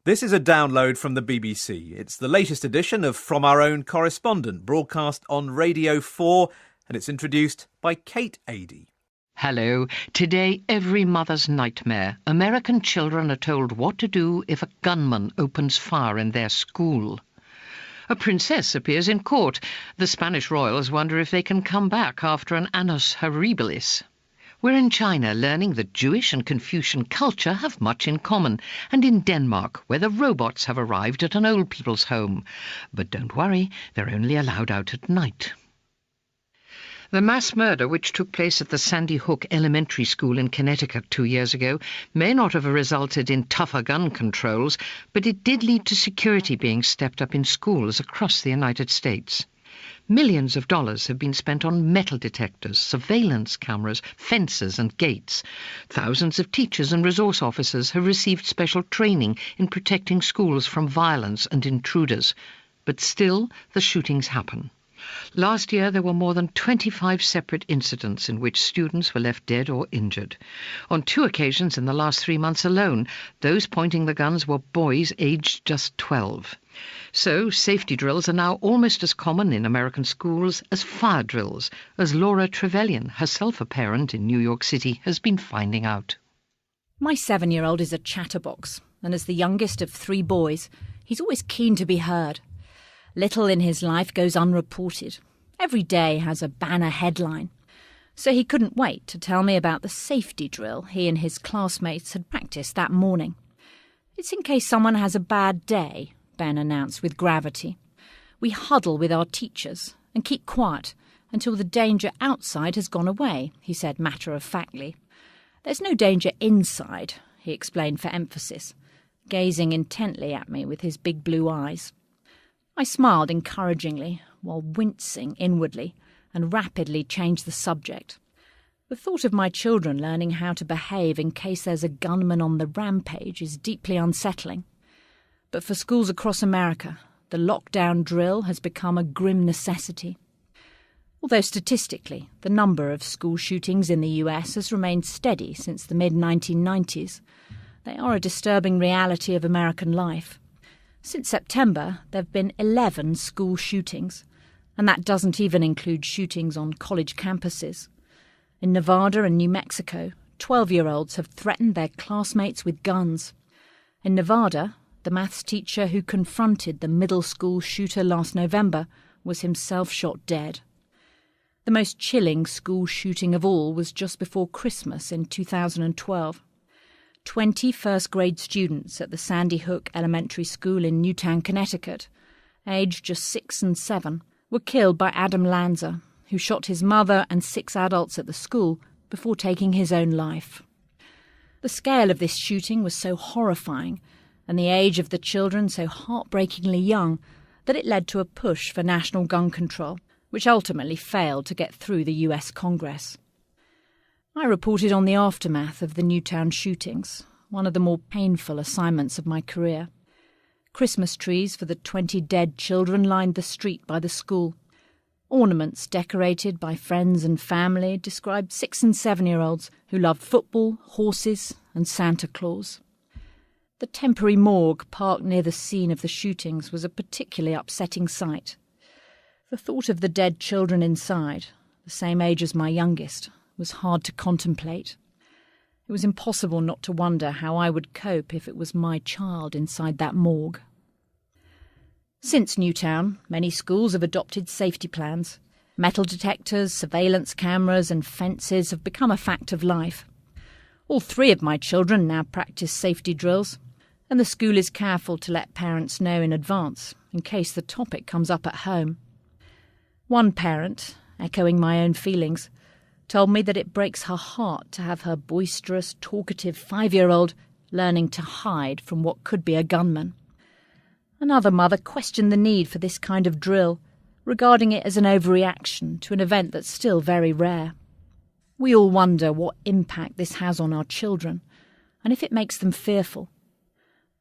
This is a download from the BBC. It's the latest edition of From Our Own Correspondent, broadcast on Radio 4, and it's introduced by Kate Adie. Hello. Today, every mother's nightmare. American children are told what to do if a gunman opens fire in their school. A princess appears in court. The Spanish royals wonder if they can come back after an annus horribilis. We're in China learning that Jewish and Confucian culture have much in common, and in Denmark, where the robots have arrived at an old people's home. But don't worry, they're only allowed out at night. The mass murder which took place at the Sandy Hook Elementary School in Connecticut 2 years ago may not have resulted in tougher gun controls, but it did lead to security being stepped up in schools across the United States. Millions of dollars have been spent on metal detectors, surveillance cameras, fences and gates. Thousands of teachers and resource officers have received special training in protecting schools from violence and intruders. But still, the shootings happen. Last year, there were more than 25 separate incidents in which students were left dead or injured. On 2 occasions in the last 3 months alone, those pointing the guns were boys aged just 12. So, safety drills are now almost as common in American schools as fire drills, as Laura Trevelyan, herself a parent in New York City, has been finding out. My 7-year-old is a chatterbox, and as the youngest of 3 boys, he's always keen to be heard. Little in his life goes unreported. Every day has a banner headline. So he couldn't wait to tell me about the safety drill he and his classmates had practiced that morning. "It's in case someone has a bad day," Ben announced with gravity. "We huddle with our teachers and keep quiet until the danger outside has gone away," he said matter-of-factly. "There's no danger inside," he explained for emphasis, gazing intently at me with his big blue eyes. I smiled encouragingly, while wincing inwardly, and rapidly changed the subject. The thought of my children learning how to behave in case there's a gunman on the rampage is deeply unsettling. But for schools across America, the lockdown drill has become a grim necessity. Although statistically, the number of school shootings in the US has remained steady since the mid-1990s, they are a disturbing reality of American life. Since September, there have been 11 school shootings, and that doesn't even include shootings on college campuses. In Nevada and New Mexico, 12-year-olds have threatened their classmates with guns. In Nevada, the maths teacher who confronted the middle school shooter last November was himself shot dead. The most chilling school shooting of all was just before Christmas in 2012. 20 first-grade students at the Sandy Hook Elementary School in Newtown, Connecticut, aged just 6 and 7, were killed by Adam Lanza, who shot his mother and 6 adults at the school before taking his own life. The scale of this shooting was so horrifying, and the age of the children so heartbreakingly young, that it led to a push for national gun control, which ultimately failed to get through the US Congress. I reported on the aftermath of the Newtown shootings, one of the more painful assignments of my career. Christmas trees for the 20 dead children lined the street by the school. Ornaments decorated by friends and family described 6 and 7-year-olds who loved football, horses and Santa Claus. The temporary morgue parked near the scene of the shootings was a particularly upsetting sight. The thought of the dead children inside, the same age as my youngest, was hard to contemplate. It was impossible not to wonder how I would cope if it was my child inside that morgue. Since Newtown, many schools have adopted safety plans. Metal detectors, surveillance cameras and fences have become a fact of life. All 3 of my children now practice safety drills, and the school is careful to let parents know in advance in case the topic comes up at home. One parent, echoing my own feelings, told me that it breaks her heart to have her boisterous, talkative 5-year-old learning to hide from what could be a gunman. Another mother questioned the need for this kind of drill, regarding it as an overreaction to an event that's still very rare. We all wonder what impact this has on our children, and if it makes them fearful.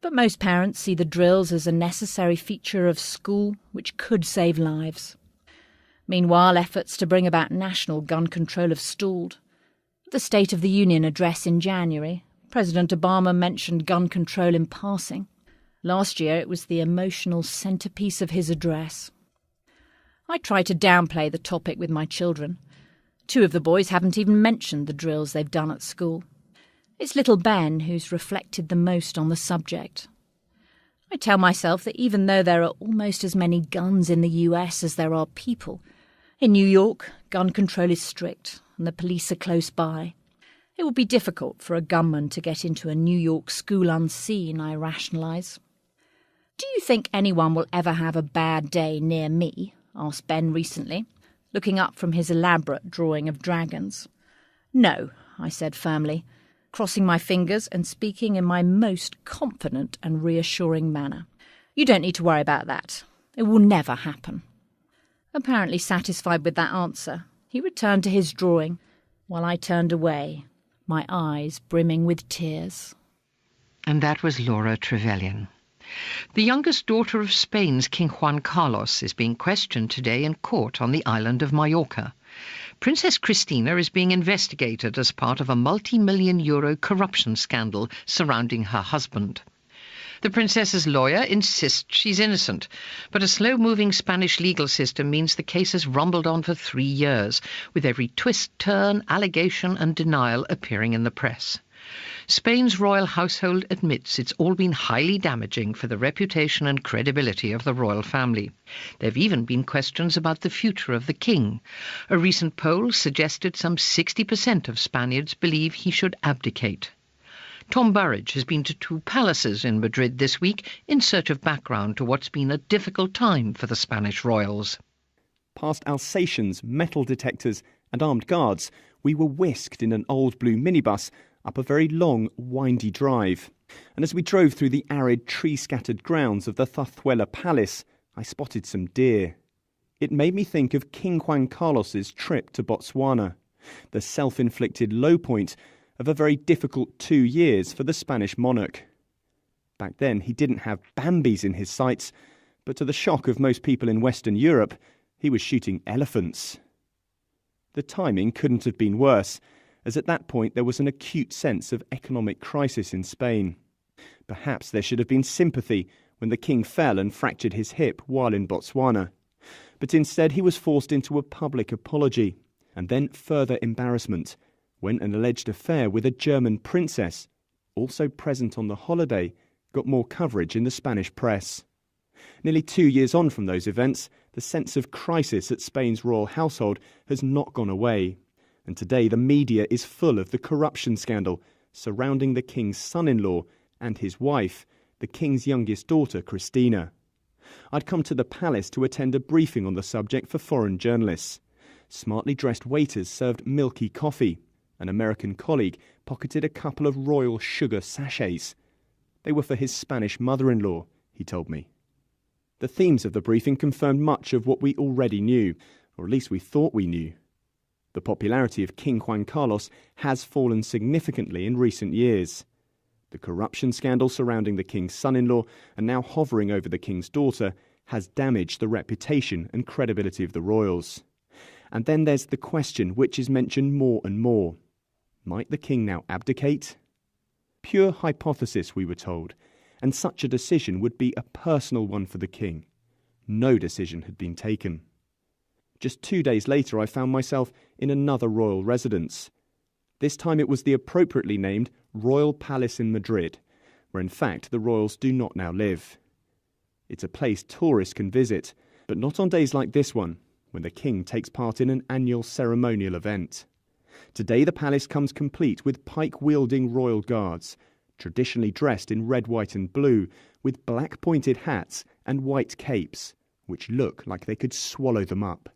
But most parents see the drills as a necessary feature of school which could save lives. Meanwhile, efforts to bring about national gun control have stalled. At the State of the Union address in January, President Obama mentioned gun control in passing. Last year it was the emotional centrepiece of his address. I try to downplay the topic with my children. 2 of the boys haven't even mentioned the drills they've done at school. It's little Ben who's reflected the most on the subject. I tell myself that even though there are almost as many guns in the US as there are people, in New York, gun control is strict and the police are close by. It would be difficult for a gunman to get into a New York school unseen, I rationalise. "Do you think anyone will ever have a bad day near me?" asked Ben recently, looking up from his elaborate drawing of dragons. "No," I said firmly, crossing my fingers and speaking in my most confident and reassuring manner. "You don't need to worry about that. It will never happen." Apparently satisfied with that answer, he returned to his drawing, while I turned away, my eyes brimming with tears. And that was Laura Trevelyan. The youngest daughter of Spain's King Juan Carlos is being questioned today in court on the island of Mallorca. Princess Christina is being investigated as part of a multi-million-euro corruption scandal surrounding her husband. The princess's lawyer insists she's innocent, but a slow-moving Spanish legal system means the case has rumbled on for 3 years, with every twist, turn, allegation and denial appearing in the press. Spain's royal household admits it's all been highly damaging for the reputation and credibility of the royal family. There have even been questions about the future of the king. A recent poll suggested some 60% of Spaniards believe he should abdicate. Tom Burridge has been to 2 palaces in Madrid this week in search of background to what's been a difficult time for the Spanish royals. Past Alsatians, metal detectors and armed guards, we were whisked in an old blue minibus up a very long, windy drive. And as we drove through the arid, tree-scattered grounds of the Zarzuela Palace, I spotted some deer. It made me think of King Juan Carlos's trip to Botswana, the self-inflicted low point of a very difficult 2 years for the Spanish monarch. Back then, he didn't have Bambis in his sights, but to the shock of most people in Western Europe, he was shooting elephants. The timing couldn't have been worse, as at that point there was an acute sense of economic crisis in Spain. Perhaps there should have been sympathy when the king fell and fractured his hip while in Botswana. But instead he was forced into a public apology, and then further embarrassment, when an alleged affair with a German princess, also present on the holiday, got more coverage in the Spanish press. Nearly 2 years on from those events, the sense of crisis at Spain's royal household has not gone away. And today the media is full of the corruption scandal surrounding the king's son-in-law and his wife, the king's youngest daughter, Christina. I'd come to the palace to attend a briefing on the subject for foreign journalists. Smartly dressed waiters served milky coffee. An American colleague pocketed a couple of royal sugar sachets. They were for his Spanish mother-in-law, he told me. The themes of the briefing confirmed much of what we already knew, or at least we thought we knew. The popularity of King Juan Carlos has fallen significantly in recent years. The corruption scandal surrounding the king's son-in-law and now hovering over the king's daughter has damaged the reputation and credibility of the royals. And then there's the question which is mentioned more and more. Might the king now abdicate? Pure hypothesis, we were told, and such a decision would be a personal one for the king. No decision had been taken. Just 2 days later, I found myself in another royal residence. This time it was the appropriately named Royal Palace in Madrid, where in fact the royals do not now live. It's a place tourists can visit, but not on days like this one, when the king takes part in an annual ceremonial event. Today the palace comes complete with pike-wielding royal guards, traditionally dressed in red, white and blue, with black pointed hats and white capes, which look like they could swallow them up.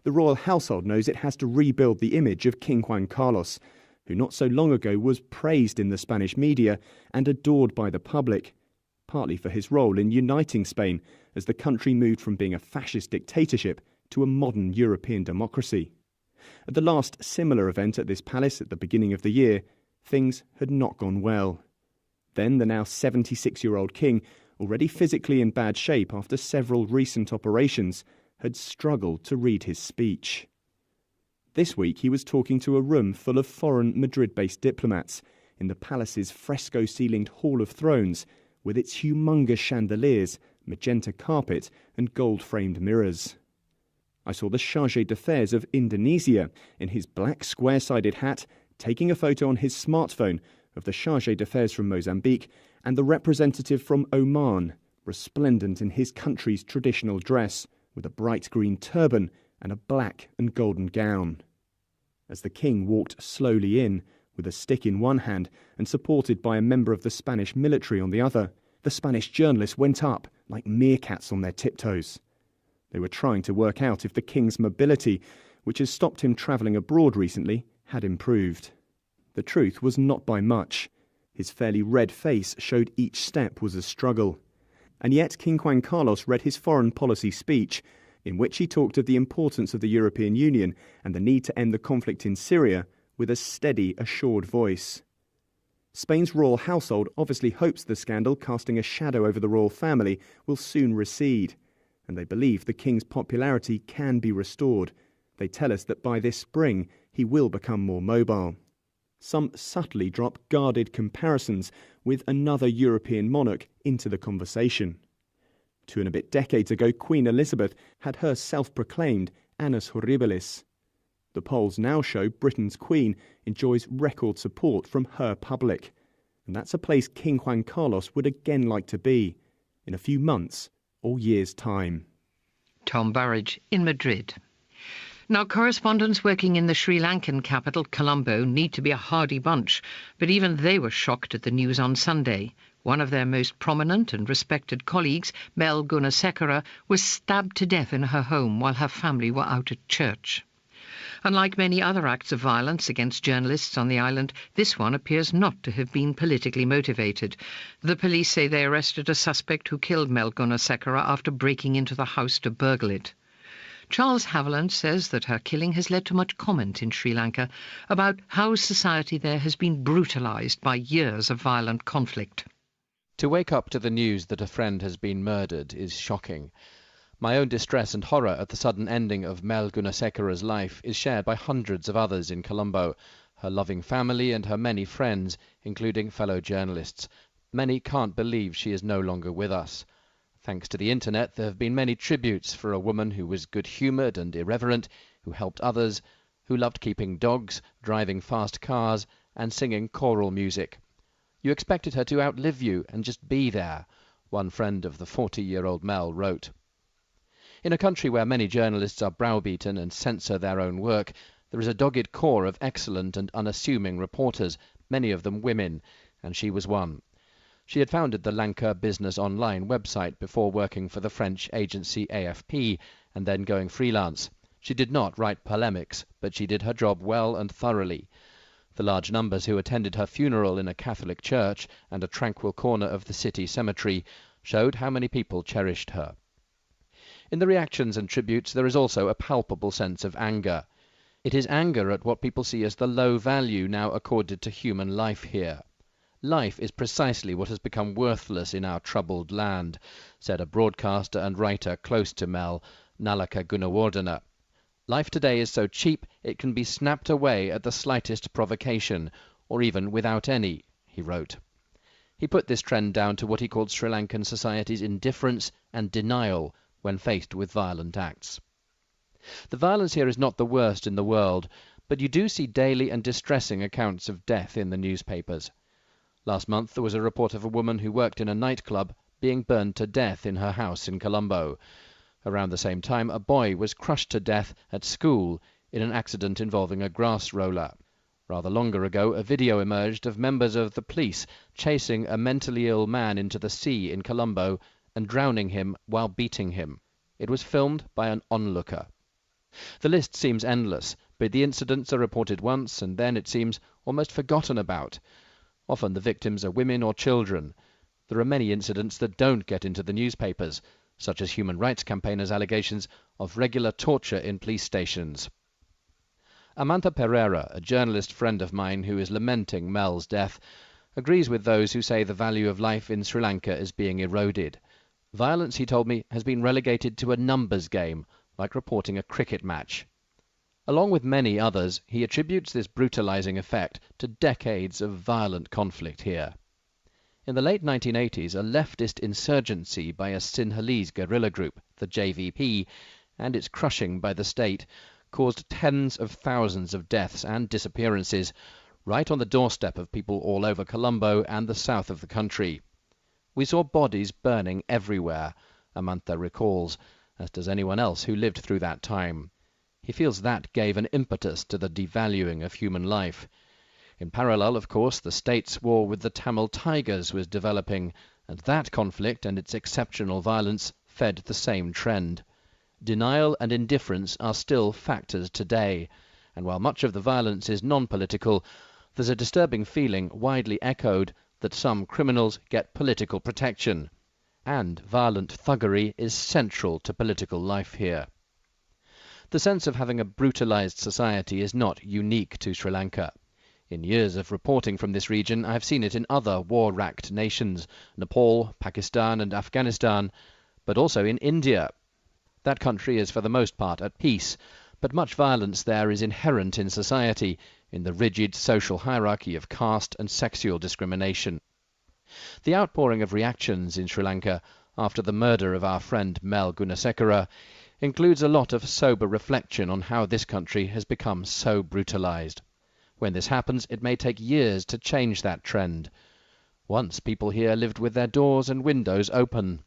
The royal household knows it has to rebuild the image of King Juan Carlos, who not so long ago was praised in the Spanish media and adored by the public, partly for his role in uniting Spain as the country moved from being a fascist dictatorship to a modern European democracy. At the last similar event at this palace at the beginning of the year, things had not gone well. Then the now 76-year-old king, already physically in bad shape after several recent operations, had struggled to read his speech. This week he was talking to a room full of foreign Madrid-based diplomats in the palace's fresco-ceilinged Hall of Thrones, with its humongous chandeliers, magenta carpet and gold-framed mirrors. I saw the chargé d'affaires of Indonesia in his black square-sided hat, taking a photo on his smartphone of the chargé d'affaires from Mozambique and the representative from Oman, resplendent in his country's traditional dress, with a bright green turban and a black and golden gown. As the king walked slowly in, with a stick in one hand and supported by a member of the Spanish military on the other, the Spanish journalists went up like meerkats on their tiptoes. They were trying to work out if the king's mobility, which has stopped him travelling abroad recently, had improved. The truth was not by much. His fairly red face showed each step was a struggle. And yet King Juan Carlos read his foreign policy speech, in which he talked of the importance of the European Union and the need to end the conflict in Syria, with a steady, assured voice. Spain's royal household obviously hopes the scandal casting a shadow over the royal family will soon recede, and they believe the king's popularity can be restored. They tell us that by this spring he will become more mobile. Some subtly drop guarded comparisons with another European monarch into the conversation. 2 and a bit decades ago, Queen Elizabeth had her self-proclaimed annus horribilis. The polls now show Britain's Queen enjoys record support from her public. And that's a place King Juan Carlos would again like to be, in a few months or years' time. Tom Burridge in Madrid. Now, correspondents working in the Sri Lankan capital, Colombo, need to be a hardy bunch, but even they were shocked at the news on Sunday. One of their most prominent and respected colleagues, Mel Gunasekara, was stabbed to death in her home while her family were out at church. Unlike many other acts of violence against journalists on the island, this one appears not to have been politically motivated. The police say they arrested a suspect who killed Mel Gunasekara after breaking into the house to burgle it. Charles Haviland says that her killing has led to much comment in Sri Lanka about how society there has been brutalised by years of violent conflict. To wake up to the news that a friend has been murdered is shocking. My own distress and horror at the sudden ending of Mel Gunasekara's life is shared by hundreds of others in Colombo, her loving family and her many friends, including fellow journalists. Many can't believe she is no longer with us. Thanks to the internet, there have been many tributes for a woman who was good-humoured and irreverent, who helped others, who loved keeping dogs, driving fast cars, and singing choral music. You expected her to outlive you and just be there, one friend of the 40-year-old Mel wrote. In a country where many journalists are browbeaten and censor their own work, there is a dogged core of excellent and unassuming reporters, many of them women, and she was one. She had founded the Lanka Business Online website before working for the French agency AFP and then going freelance. She did not write polemics, but she did her job well and thoroughly. The large numbers who attended her funeral in a Catholic church and a tranquil corner of the city cemetery showed how many people cherished her. In the reactions and tributes there is also a palpable sense of anger. It is anger at what people see as the low value now accorded to human life here. Life is precisely what has become worthless in our troubled land, said a broadcaster and writer close to Mel, Nalaka Gunawardena. Life today is so cheap it can be snapped away at the slightest provocation, or even without any, he wrote. He put this trend down to what he called Sri Lankan society's indifference and denial when faced with violent acts. The violence here is not the worst in the world, but you do see daily and distressing accounts of death in the newspapers. Last month there was a report of a woman who worked in a nightclub being burned to death in her house in Colombo. Around the same time, a boy was crushed to death at school in an accident involving a grass roller. Rather longer ago, a video emerged of members of the police chasing a mentally ill man into the sea in Colombo and drowning him while beating him. It was filmed by an onlooker. The list seems endless, but the incidents are reported once and then, it seems, almost forgotten about. Often the victims are women or children. There are many incidents that don't get into the newspapers, such as human rights campaigners' allegations of regular torture in police stations. Amantha Pereira, a journalist friend of mine who is lamenting Mel's death, agrees with those who say the value of life in Sri Lanka is being eroded. Violence, he told me, has been relegated to a numbers game, like reporting a cricket match. Along with many others, he attributes this brutalizing effect to decades of violent conflict here. In the late 1980s, a leftist insurgency by a Sinhalese guerrilla group, the JVP, and its crushing by the state, caused tens of thousands of deaths and disappearances, right on the doorstep of people all over Colombo and the south of the country. We saw bodies burning everywhere, Amantha recalls, as does anyone else who lived through that time. He feels that gave an impetus to the devaluing of human life. In parallel, of course, the state's war with the Tamil Tigers was developing, and that conflict and its exceptional violence fed the same trend. Denial and indifference are still factors today, and while much of the violence is non-political, there's a disturbing feeling, widely echoed, that some criminals get political protection. And violent thuggery is central to political life here. The sense of having a brutalized society is not unique to Sri Lanka. In years of reporting from this region, I have seen it in other war-racked nations, Nepal, Pakistan and Afghanistan, but also in India. That country is for the most part at peace, but much violence there is inherent in society, in the rigid social hierarchy of caste and sexual discrimination. The outpouring of reactions in Sri Lanka after the murder of our friend Mel Gunasekera includes a lot of sober reflection on how this country has become so brutalized. When this happens, it may take years to change that trend. Once people here lived with their doors and windows open,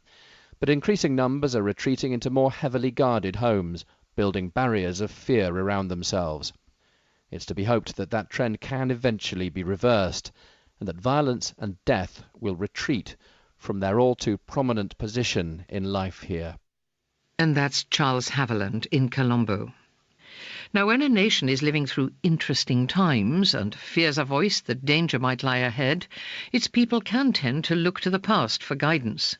but increasing numbers are retreating into more heavily guarded homes, building barriers of fear around themselves. It's to be hoped that that trend can eventually be reversed, and that violence and death will retreat from their all too prominent position in life here. And that's Charles Haviland in Colombo. Now, when a nation is living through interesting times and fears a voice that danger might lie ahead, its people can tend to look to the past for guidance.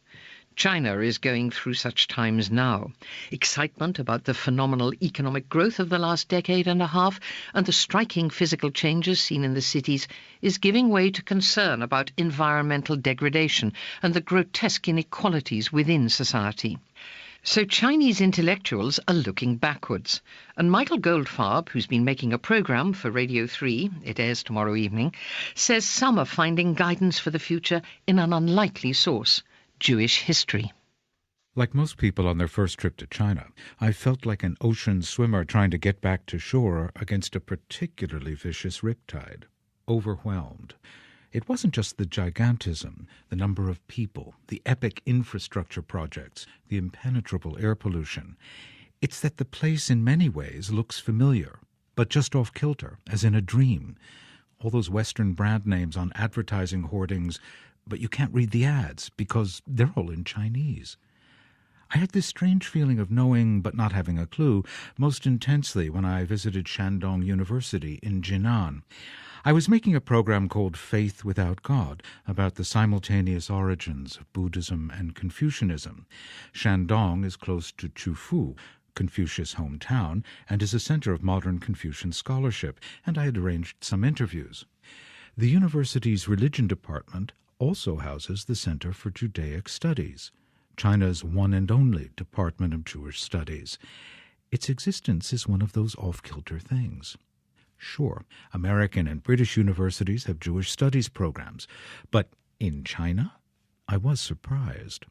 China is going through such times now. Excitement about the phenomenal economic growth of the last decade and a half and the striking physical changes seen in the cities is giving way to concern about environmental degradation and the grotesque inequalities within society. So Chinese intellectuals are looking backwards. And Michael Goldfarb, who's been making a programme for Radio 3, it airs tomorrow evening, says some are finding guidance for the future in an unlikely source: Jewish history. Like most people on their first trip to China, I felt like an ocean swimmer trying to get back to shore against a particularly vicious riptide. Overwhelmed. It wasn't just the gigantism, the number of people, the epic infrastructure projects, the impenetrable air pollution. It's that the place in many ways looks familiar, but just off-kilter, as in a dream. All those Western brand names on advertising hoardings, but you can't read the ads because they're all in Chinese. I had this strange feeling of knowing but not having a clue most intensely when I visited Shandong University in Jinan. I was making a program called Faith Without God about the simultaneous origins of Buddhism and Confucianism. Shandong is close to Chufu, Confucius' hometown, and is a center of modern Confucian scholarship, and I had arranged some interviews. The university's religion department also houses the Center for Judaic Studies, China's one and only Department of Jewish Studies. Its existence is one of those off-kilter things. Sure, American and British universities have Jewish studies programs, but in China? I was surprised.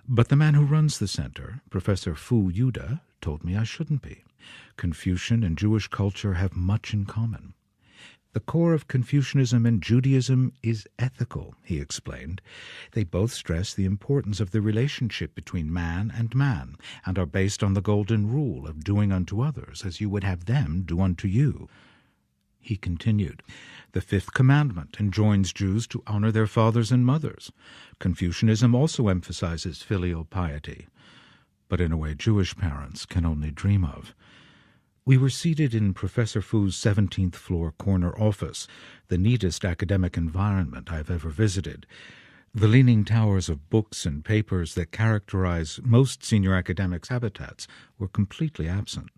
But the man who runs the center, Professor Fu Yuda, told me I shouldn't be. Confucian and Jewish culture have much in common. The core of Confucianism and Judaism is ethical, he explained. They both stress the importance of the relationship between man and are based on the golden rule of doing unto others as you would have them do unto you. He continued, the fifth commandment enjoins Jews to honor their fathers and mothers. Confucianism also emphasizes filial piety, but in a way Jewish parents can only dream of. We were seated in Professor Fu's 17th floor corner office, the neatest academic environment I've ever visited. The leaning towers of books and papers that characterize most senior academics' habitats were completely absent.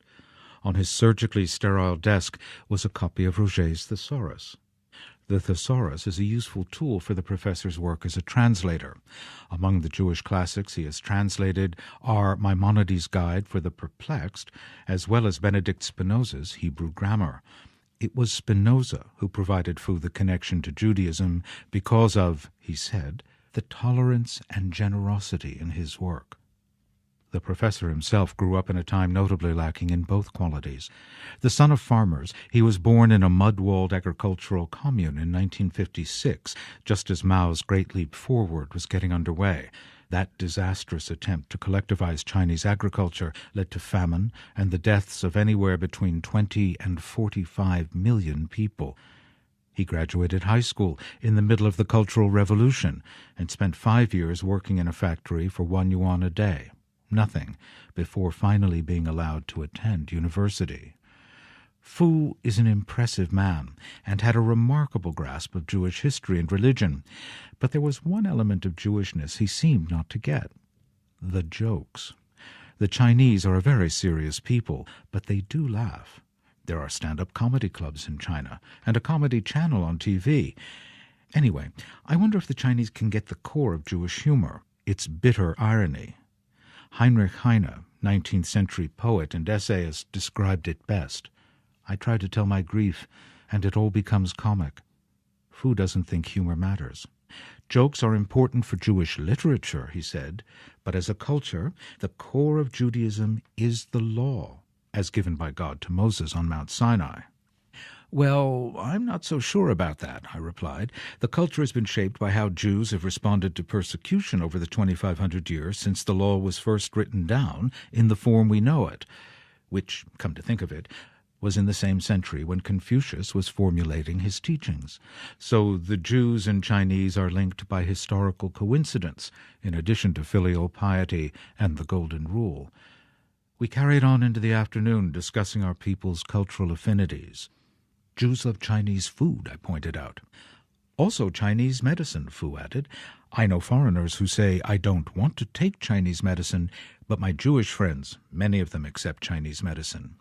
On his surgically sterile desk was a copy of Roget's Thesaurus. The Thesaurus is a useful tool for the professor's work as a translator. Among the Jewish classics he has translated are Maimonides' Guide for the Perplexed, as well as Benedict Spinoza's Hebrew Grammar. It was Spinoza who provided Fu the connection to Judaism because of, he said, the tolerance and generosity in his work. The professor himself grew up in a time notably lacking in both qualities. The son of farmers, he was born in a mud-walled agricultural commune in 1956, just as Mao's Great Leap Forward was getting underway. That disastrous attempt to collectivize Chinese agriculture led to famine and the deaths of anywhere between 20 and 45 million people. He graduated high school in the middle of the Cultural Revolution and spent 5 years working in a factory for 1 yuan a day. Nothing, before finally being allowed to attend university. Fu is an impressive man and had a remarkable grasp of Jewish history and religion, but there was one element of Jewishness he seemed not to get: the jokes. The Chinese are a very serious people, but they do laugh. There are stand-up comedy clubs in China and a comedy channel on TV. Anyway, I wonder if the Chinese can get the core of Jewish humor, its bitter irony. Heinrich Heine, 19th century poet and essayist, described it best. I try to tell my grief, and it all becomes comic. Fu doesn't think humor matters. Jokes are important for Jewish literature, he said, but as a culture, the core of Judaism is the law, as given by God to Moses on Mount Sinai. Well, I'm not so sure about that, I replied. The culture has been shaped by how Jews have responded to persecution over the 2,500 years since the law was first written down in the form we know it, which, come to think of it, was in the same century when Confucius was formulating his teachings. So the Jews and Chinese are linked by historical coincidence, in addition to filial piety and the Golden Rule. We carried on into the afternoon discussing our people's cultural affinities. Jews love Chinese food, I pointed out. Also Chinese medicine, Fu added. I know foreigners who say, I don't want to take Chinese medicine, but my Jewish friends, many of them accept Chinese medicine.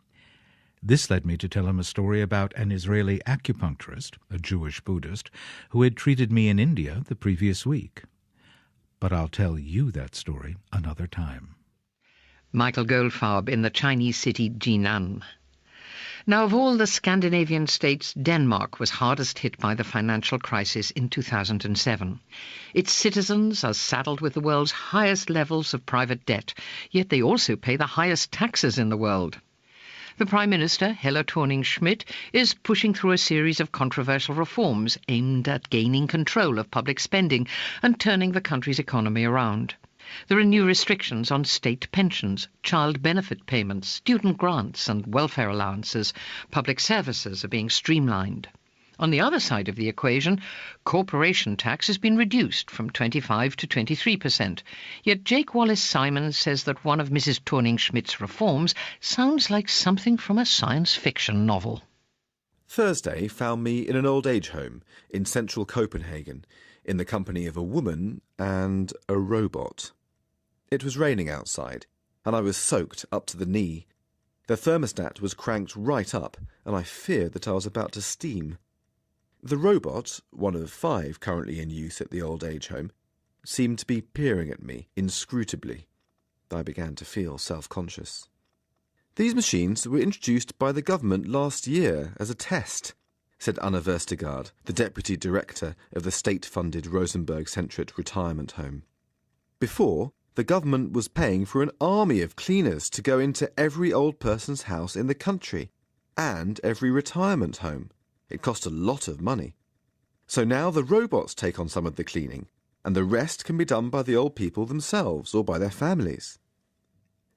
This led me to tell him a story about an Israeli acupuncturist, a Jewish Buddhist, who had treated me in India the previous week. But I'll tell you that story another time. Michael Goldfarb in the Chinese city Jinan. Now, of all the Scandinavian states, Denmark was hardest hit by the financial crisis in 2007. Its citizens are saddled with the world's highest levels of private debt, yet they also pay the highest taxes in the world. The Prime Minister, Helle Thorning-Schmidt, is pushing through a series of controversial reforms aimed at gaining control of public spending and turning the country's economy around. There are new restrictions on state pensions, child benefit payments, student grants and welfare allowances. Public services are being streamlined. On the other side of the equation, corporation tax has been reduced from 25% to 23%. Yet Jake Wallace-Simons says that one of Mrs. Thorning-Schmidt's reforms sounds like something from a science fiction novel. Thursday found me in an old age home in central Copenhagen, in the company of a woman and a robot. It was raining outside, and I was soaked up to the knee. The thermostat was cranked right up, and I feared that I was about to steam. The robot, one of 5 currently in use at the old age home, seemed to be peering at me inscrutably. I began to feel self-conscious. These machines were introduced by the government last year as a test, said Anna Vestergaard, the deputy director of the state-funded Rosenberg-Centret retirement home. Before, the government was paying for an army of cleaners to go into every old person's house in the country and every retirement home. It cost a lot of money. So now the robots take on some of the cleaning, and the rest can be done by the old people themselves or by their families.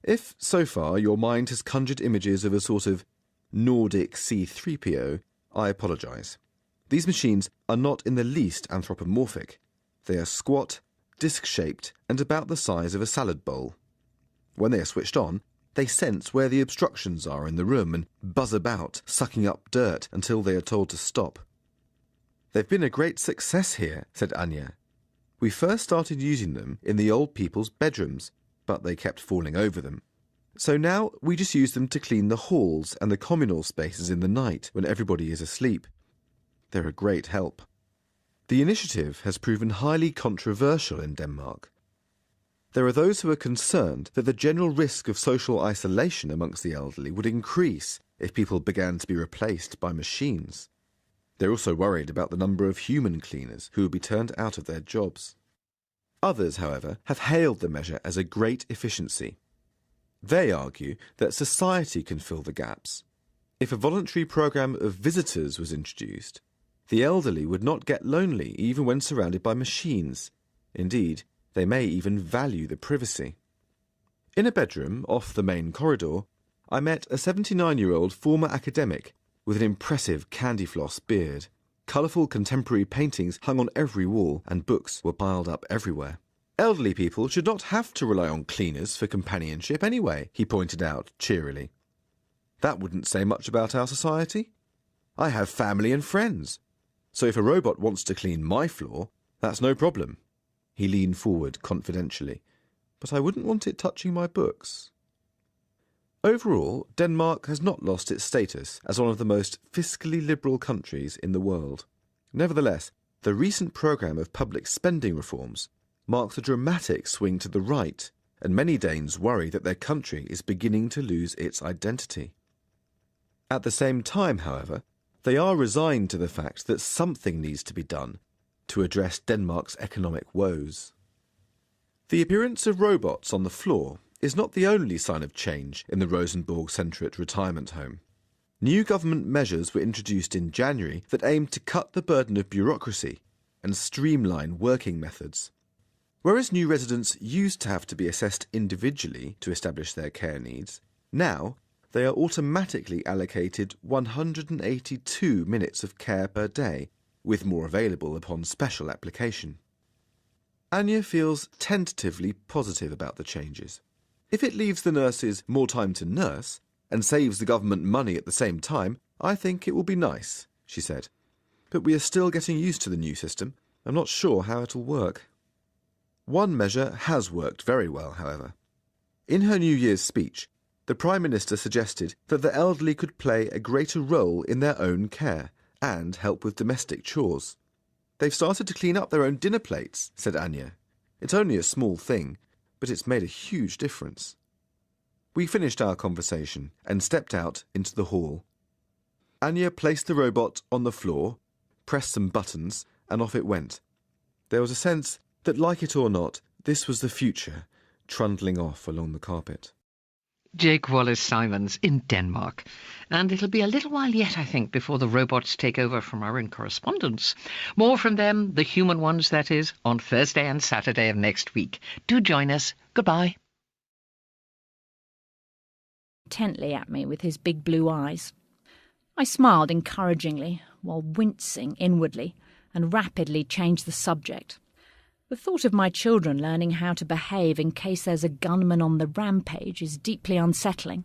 If, so far, your mind has conjured images of a sort of Nordic C-3PO, I apologise. These machines are not in the least anthropomorphic. They are squat, disc-shaped and about the size of a salad bowl. When they are switched on, they sense where the obstructions are in the room and buzz about, sucking up dirt until they are told to stop. They've been a great success here, said Anya. We first started using them in the old people's bedrooms, but they kept falling over them. So now we just use them to clean the halls and the communal spaces in the night when everybody is asleep. They're a great help. The initiative has proven highly controversial in Denmark. there are those who are concerned that the general risk of social isolation amongst the elderly would increase if people began to be replaced by machines. They're also worried about the number of human cleaners who would be turned out of their jobs. Others, however, have hailed the measure as a great efficiency. They argue that society can fill the gaps. If a voluntary programme of visitors was introduced, the elderly would not get lonely even when surrounded by machines. Indeed, they may even value the privacy. In a bedroom off the main corridor, I met a 79-year-old former academic with an impressive candy floss beard. Colourful contemporary paintings hung on every wall and books were piled up everywhere. Elderly people should not have to rely on cleaners for companionship anyway, he pointed out cheerily. That wouldn't say much about our society. I have family and friends, so if a robot wants to clean my floor, that's no problem. He leaned forward confidentially. But I wouldn't want it touching my books. Overall, Denmark has not lost its status as one of the most fiscally liberal countries in the world. Nevertheless, the recent programme of public spending reforms marks a dramatic swing to the right, and many Danes worry that their country is beginning to lose its identity. At the same time, however, they are resigned to the fact that something needs to be done to address Denmark's economic woes. The appearance of robots on the floor is not the only sign of change in the Rosenborg-centric retirement home. New government measures were introduced in January that aimed to cut the burden of bureaucracy and streamline working methods. Whereas new residents used to have to be assessed individually to establish their care needs, now they are automatically allocated 182 minutes of care per day, with more available upon special application. Anya feels tentatively positive about the changes. If it leaves the nurses more time to nurse and saves the government money at the same time, I think it will be nice, she said. But we are still getting used to the new system. I'm not sure how it'll work. One measure has worked very well, however. In her New Year's speech, the Prime Minister suggested that the elderly could play a greater role in their own care and help with domestic chores. They've started to clean up their own dinner plates, said Anya. It's only a small thing, but it's made a huge difference. We finished our conversation and stepped out into the hall. Anya placed the robot on the floor, pressed some buttons, and off it went. There was a sense that, like it or not, this was the future, trundling off along the carpet. Jake Wallace-Simons in Denmark. And it'll be a little while yet, I think, before the robots take over from our own correspondents. More from them, the human ones, that is, on Thursday and Saturday of next week. Do join us. Goodbye. Intently at me with his big blue eyes. I smiled encouragingly, while wincing inwardly, and rapidly changed the subject. The thought of my children learning how to behave in case there's a gunman on the rampage is deeply unsettling.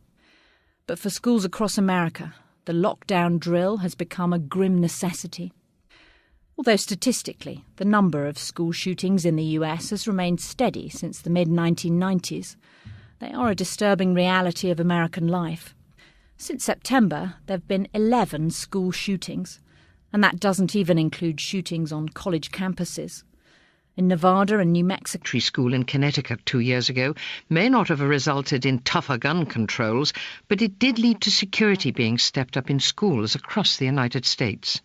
But for schools across America, the lockdown drill has become a grim necessity. Although statistically, the number of school shootings in the US has remained steady since the mid-1990s, they are a disturbing reality of American life. Since September, there have been 11 school shootings, and that doesn't even include shootings on college campuses. In Nevada and New Mexico, School in Connecticut 2 years ago may not have resulted in tougher gun controls, but it did lead to security being stepped up in schools across the United States.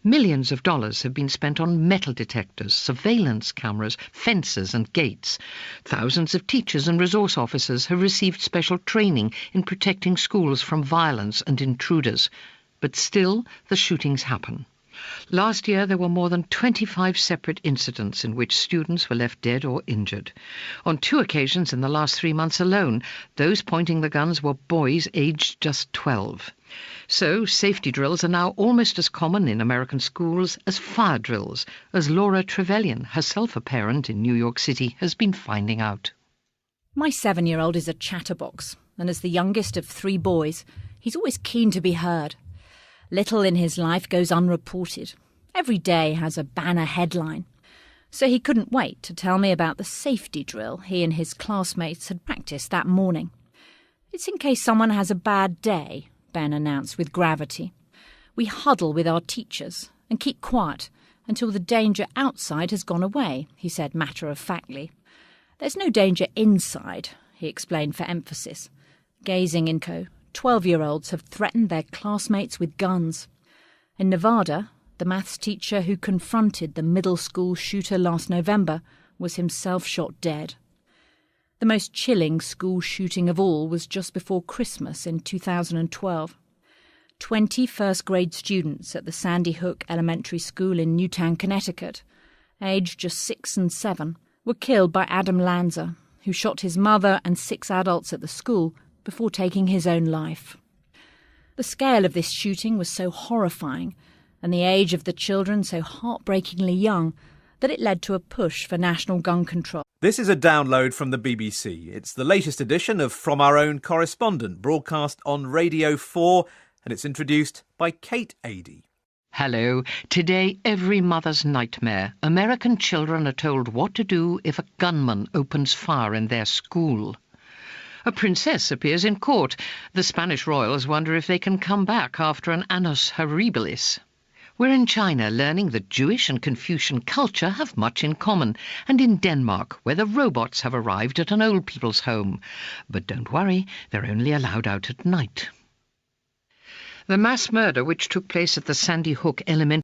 Millions of dollars have been spent on metal detectors, surveillance cameras, fences and gates. Thousands of teachers and resource officers have received special training in protecting schools from violence and intruders. But still, the shootings happen. Last year, there were more than 25 separate incidents in which students were left dead or injured. On 2 occasions in the last 3 months alone, those pointing the guns were boys aged just 12. So, safety drills are now almost as common in American schools as fire drills, as Laura Trevelyan, herself a parent in New York City, has been finding out. My 7-year-old is a chatterbox, and as the youngest of 3 boys, he's always keen to be heard. Little in his life goes unreported. Every day has a banner headline. So he couldn't wait to tell me about the safety drill he and his classmates had practiced that morning. It's in case someone has a bad day, Ben announced with gravity. We huddle with our teachers and keep quiet until the danger outside has gone away, he said matter-of-factly. There's no danger inside, he explained for emphasis. Gazing Inco, 12-year-olds have threatened their classmates with guns. In Nevada, the maths teacher who confronted the middle school shooter last November was himself shot dead. The most chilling school shooting of all was just before Christmas in 2012. 20 first-grade students at the Sandy Hook Elementary School in Newtown, Connecticut, aged just 6 and 7, were killed by Adam Lanza, who shot his mother and 6 adults at the school before taking his own life. The scale of this shooting was so horrifying, and the age of the children so heartbreakingly young, that it led to a push for national gun control. This is a download from the BBC. It's the latest edition of From Our Own Correspondent, broadcast on Radio 4, and it's introduced by Kate Adie. Hello. Today, every mother's nightmare. American children are told what to do if a gunman opens fire in their school. A princess appears in court. The Spanish royals wonder if they can come back after an annus horribilis. We're in China learning that Jewish and Confucian culture have much in common, and in Denmark, where the robots have arrived at an old people's home. But don't worry, they're only allowed out at night. The mass murder which took place at the Sandy Hook Elementary